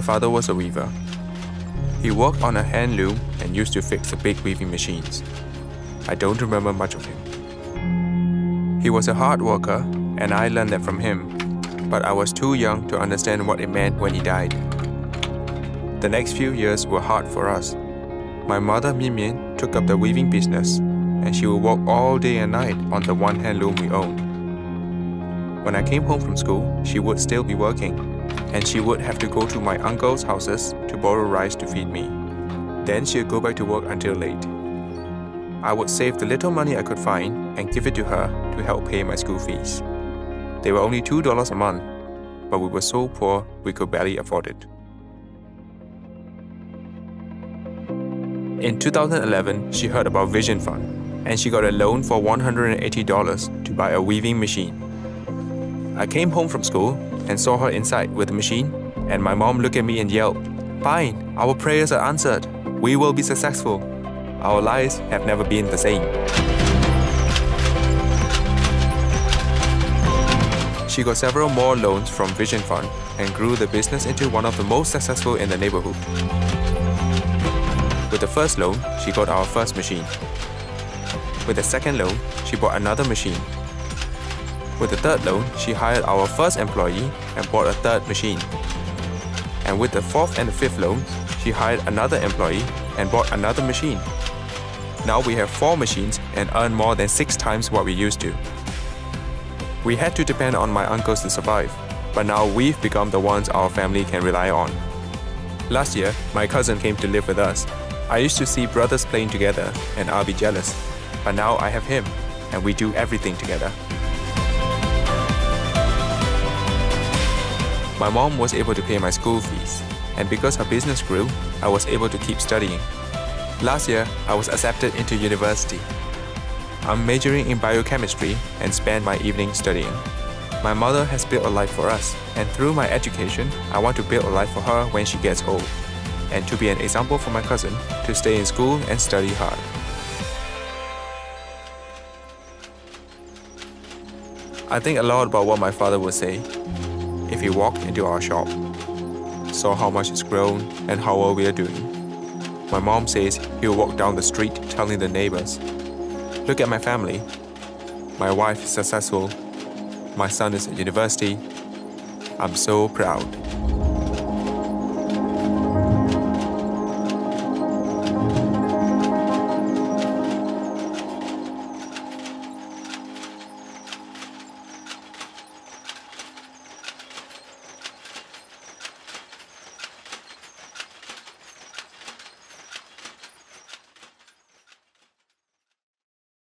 father was a weaver. He worked on a hand loom and used to fix the big weaving machines. I don't remember much of him. He was a hard worker, and I learned that from him, but I was too young to understand what it meant when he died. The next few years were hard for us. My mother, Myint Myint, took up the weaving business, and she would work all day and night on the one hand loom we owned. When I came home from school, she would still be working, and she would have to go to my uncle's houses to borrow rice to feed me. Then she would go back to work until late. I would save the little money I could find and give it to her to help pay my school fees. They were only $2 a month, but we were so poor we could barely afford it. In 2011, she heard about Vision Fund, and she got a loan for $180 to buy a weaving machine. I came home from school and saw her inside with the machine, and my mom looked at me and yelled, "Fine, our prayers are answered. We will be successful. Our lives have never been the same." She got several more loans from Vision Fund and grew the business into one of the most successful in the neighborhood. With the first loan, she got our first machine. With the second loan, she bought another machine. With the third loan, she hired our first employee and bought a third machine. And with the fourth and the fifth loans, she hired another employee and bought another machine. Now we have 4 machines and earn more than 6 times what we used to. We had to depend on my uncles to survive, but now we've become the ones our family can rely on. Last year, my cousin came to live with us. I used to see brothers playing together and I'll be jealous, but now I have him and we do everything together. My mom was able to pay my school fees, and because her business grew, I was able to keep studying. Last year, I was accepted into university. I'm majoring in biochemistry and spend my evenings studying. My mother has built a life for us, and through my education, I want to build a life for her when she gets old, and to be an example for my cousin to stay in school and study hard. I think a lot about what my father would say if he walked into our shop, saw how much it's grown and how well we are doing. My mom says he'll walk down the street telling the neighbors, "Look at my family. My wife is successful. My son is at university. I'm so proud."